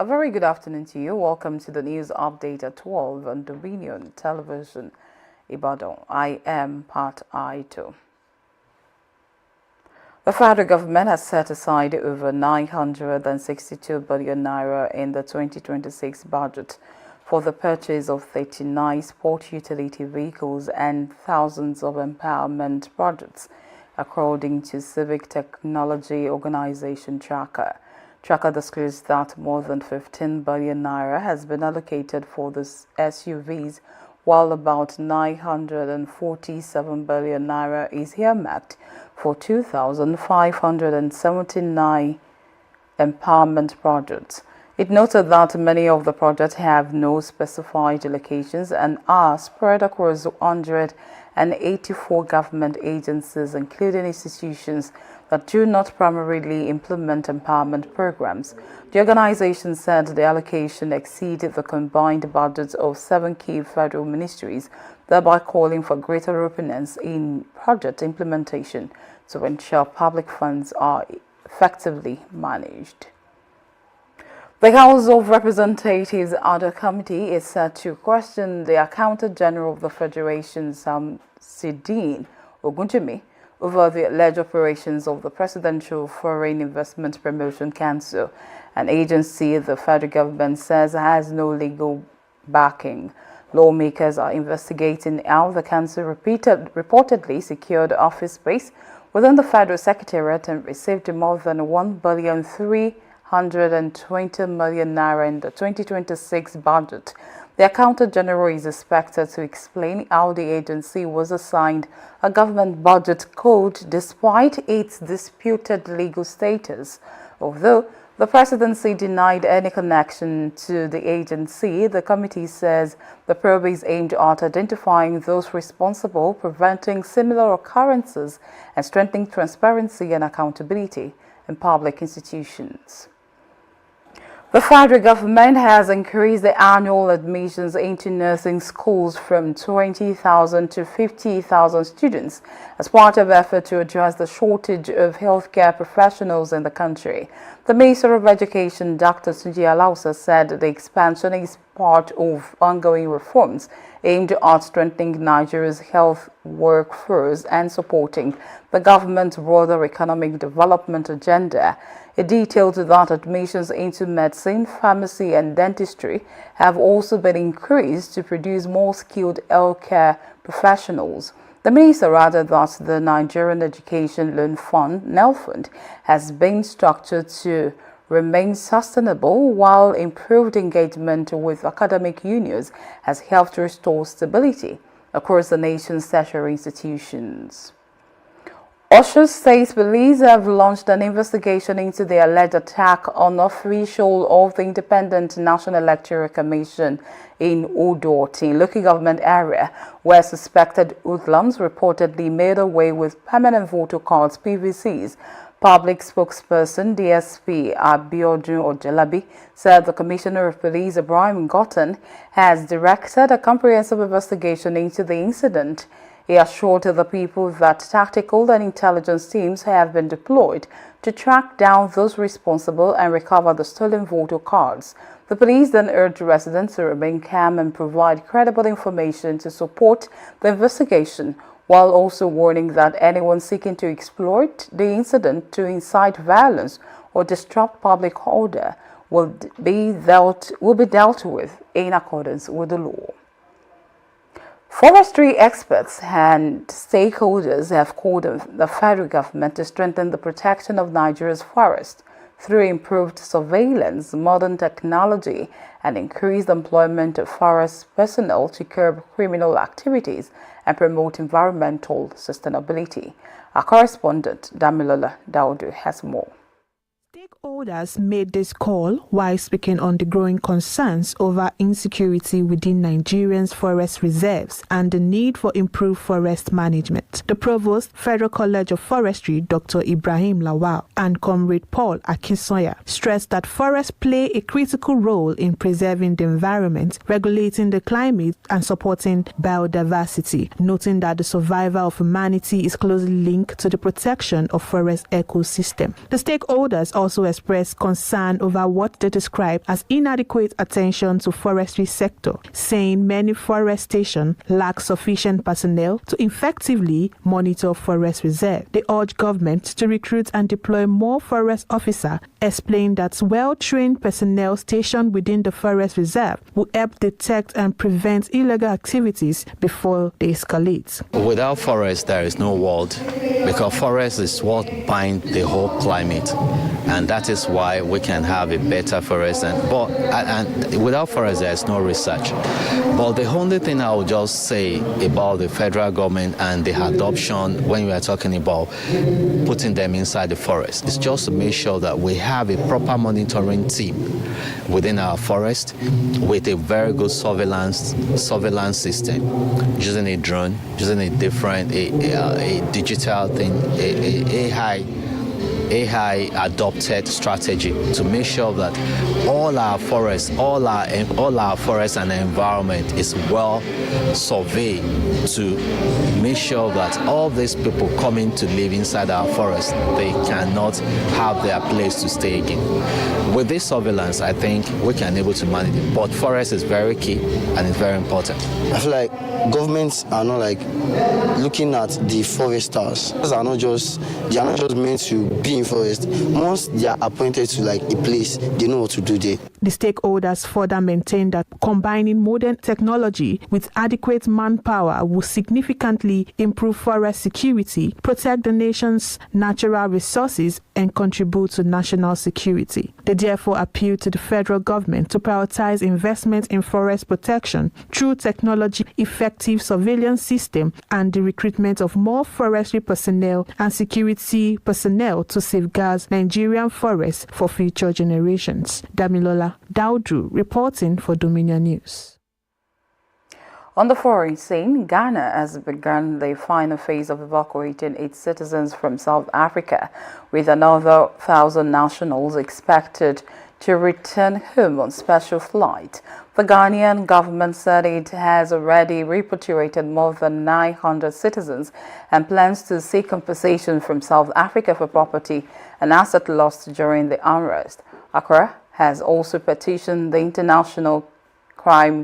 A very good afternoon to you. Welcome to the news update at 12 on Dominion Television, Ibadan. I am Pat Aito. The federal government has set aside over 962 billion naira in the 2026 budget for the purchase of 39 sport utility vehicles and thousands of empowerment projects, according to Civic Technology Organization Tracker. Tracker disclosed that more than 15 billion naira has been allocated for the SUVs, while about 947 billion naira is earmarked for 2,579 empowerment projects. It noted that many of the projects have no specified locations and are spread across 184 government agencies, including institutions that do not primarily implement empowerment programs. The organization said the allocation exceeded the combined budgets of 7 key federal ministries, thereby calling for greater openness in project implementation to ensure public funds are effectively managed. The House of Representatives Other Committee is set to question the Accountant General of the Federation, Samsudeen Ogunjimi, over the alleged operations of the Presidential Foreign Investment Promotion Council, an agency the federal government says has no legal backing. Lawmakers are investigating how the council reportedly secured office space within the Federal Secretariat and received more than 1,320 million naira in the 2026 budget. The Accountant General is expected to explain how the agency was assigned a government budget code despite its disputed legal status. Although the presidency denied any connection to the agency, the committee says the probe is aimed at identifying those responsible, preventing similar occurrences, and strengthening transparency and accountability in public institutions. The federal government has increased the annual admissions into nursing schools from 20,000 to 50,000 students as part of effort to address the shortage of healthcare professionals in the country. The Minister of Education, Dr. Tunji Alausa, said the expansion is part of ongoing reforms aimed at strengthening Nigeria's health workforce and supporting the government's broader economic development agenda. It detailed that admissions into medicine, pharmacy, and dentistry have also been increased to produce more skilled healthcare professionals. The minister added that the Nigerian Education Loan Fund, NELFund, has been structured to remain sustainable, while improved engagement with academic unions has helped restore stability across the nation's tertiary institutions. Osun State Police have launched an investigation into the alleged attack on official of the Independent National Electoral Commission in Udorti, local government area, where suspected hoodlums reportedly made away with permanent voter cards (PVCs). Public spokesperson DSP Abiodun Ojelabi said the Commissioner of Police, Ibrahim Gotten, has directed a comprehensive investigation into the incident. He assured the people that tactical and intelligence teams have been deployed to track down those responsible and recover the stolen voter cards. The police then urged residents to remain calm and provide credible information to support the investigation, while also warning that anyone seeking to exploit the incident to incite violence or disrupt public order will be dealt with in accordance with the law. Forestry experts and stakeholders have called on the federal government to strengthen the protection of Nigeria's forests through improved surveillance, modern technology, and increased employment of forest personnel to curb criminal activities and promote environmental sustainability. Our correspondent, Damilola Daudu, has more. Stakeholders made this call while speaking on the growing concerns over insecurity within Nigerians' forest reserves and the need for improved forest management. The Provost, Federal College of Forestry, Dr. Ibrahim Lawal, and Comrade Paul Akinsoya stressed that forests play a critical role in preserving the environment, regulating the climate, and supporting biodiversity, noting that the survival of humanity is closely linked to the protection of forest ecosystem. The stakeholders also expressed expressed concern over what they describe as inadequate attention to forestry sector, saying many forest stations lack sufficient personnel to effectively monitor forest reserve. They urge government to recruit and deploy more forest officers, explain that well-trained personnel stationed within the forest reserve will help detect and prevent illegal activities before they escalate. Without forest, there is no world, because forest is what binds the whole climate, and that is why we can have a better forest. And without forest, there is no research. But the only thing I would just say about the federal government and the adoption, when we are talking about putting them inside the forest, is just to make sure that we have a proper monitoring team within our forest with a very good surveillance system, using a drone, using a different a digital thing, AI adopted strategy to make sure that all our forests and environment is well surveyed, to make sure that all these people coming to live inside our forest, they cannot have their place to stay again. With this surveillance, I think we can able to manage it. But forest is very key and it's very important. I feel like governments are not like looking at the foresters. They are not just meant to be in forest. Once they are appointed to like a place, they know what to do there. The stakeholders further maintain that combining modern technology with adequate manpower will significantly improve forest security, protect the nation's natural resources, and contribute to national security. They therefore appeal to the federal government to prioritize investment in forest protection through technology-effective surveillance system and the recruitment of more forestry personnel and security personnel to safeguard Nigerian forests for future generations. Damilola Daudu reporting for Dominion News. On the foreign scene, Ghana has begun the final phase of evacuating its citizens from South Africa, with another 1,000 nationals expected to return home on special flight. The Ghanaian government said it has already repatriated more than 900 citizens and plans to seek compensation from South Africa for property and asset lost during the unrest. Accra has also petitioned the International Criminal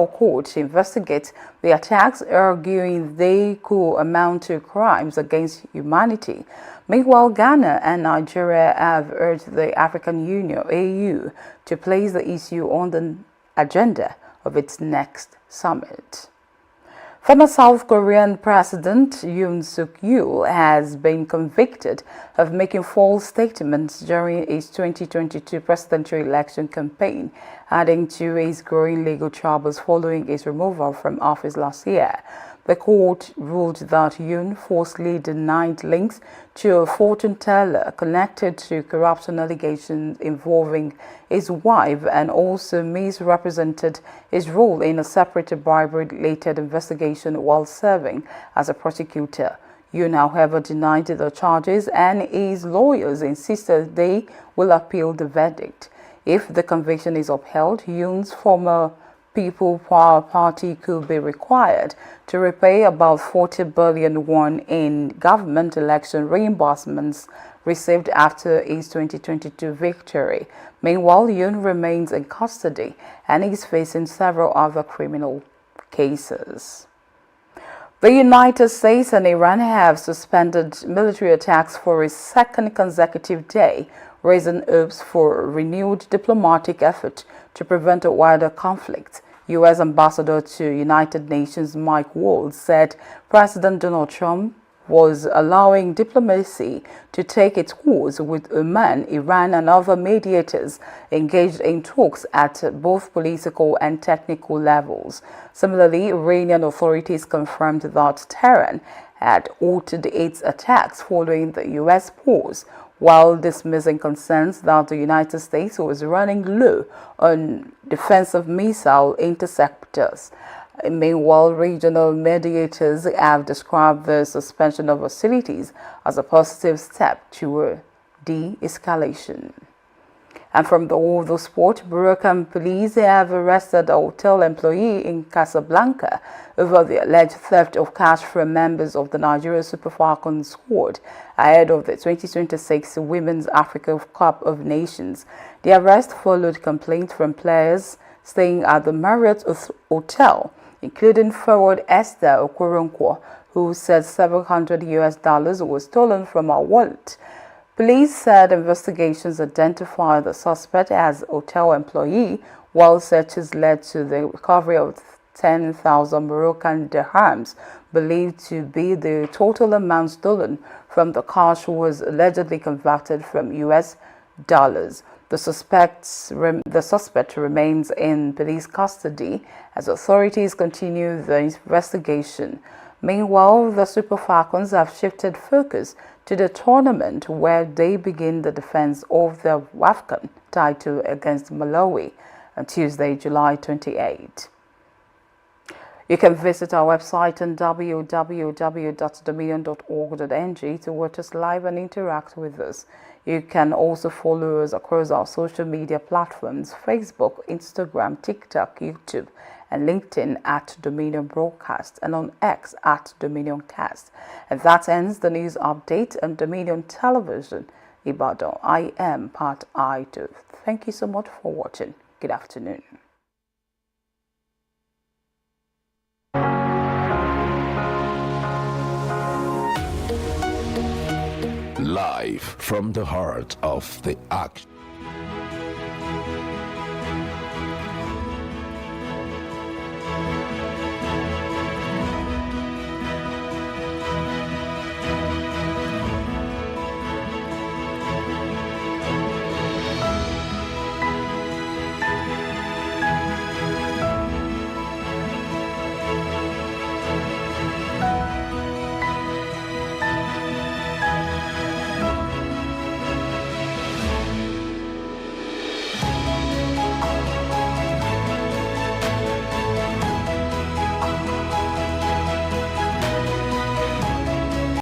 Court to investigate the attacks, arguing they could amount to crimes against humanity. Meanwhile, Ghana and Nigeria have urged the African Union, AU, to place the issue on the agenda of its next summit. Former South Korean President Yoon Suk-yeol has been convicted of making false statements during his 2022 presidential election campaign, adding to his growing legal troubles following his removal from office last year. The court ruled that Yoon falsely denied links to a fortune teller connected to corruption allegations involving his wife, and also misrepresented his role in a separate bribery-related investigation while serving as a prosecutor. Yoon, however, denied the charges, and his lawyers insisted they will appeal the verdict. If the conviction is upheld, Yoon's former People Power Party could be required to repay about 40 billion won in government election reimbursements received after his 2022 victory. Meanwhile, Yoon remains in custody and is facing several other criminal cases. The United States and Iran have suspended military attacks for a second consecutive day, raising hopes for a renewed diplomatic effort to prevent a wider conflict. U.S. Ambassador to United Nations Mike Waltz said President Donald Trump was allowing diplomacy to take its course with Oman, Iran, and other mediators engaged in talks at both political and technical levels. Similarly, Iranian authorities confirmed that Tehran had altered its attacks following the U.S. pause, while dismissing concerns that the United States was running low on defensive missile interceptors. Meanwhile, regional mediators have described the suspension of hostilities as a positive step toward de-escalation. And from the world of sport, Moroccan police have arrested a hotel employee in Casablanca over the alleged theft of cash from members of the Nigeria Super Falcons squad ahead of the 2026 Women's Africa Cup of Nations. The arrest followed complaints from players staying at the Marriott Hotel, including forward Esther Okoronkwo, who said several hundred US dollars was stolen from her wallet. Police said investigations identified the suspect as a hotel employee, while searches led to the recovery of 10,000 Moroccan dirhams, believed to be the total amount stolen from the cash was allegedly converted from US dollars. The suspect remains in police custody as authorities continue the investigation. Meanwhile, the Super Falcons have shifted focus to the tournament where they begin the defense of the WAFCON title against Malawi on Tuesday, July 28. You can visit our website on www.dominion.org.ng to watch us live and interact with us. You can also follow us across our social media platforms: Facebook, Instagram, TikTok, YouTube, and LinkedIn at Dominion Broadcast, and on X at DominionCast. And that ends the news update on Dominion Television Ibadan. I am Pat Aidu. Thank you so much for watching. Good afternoon. Live from the heart of the action.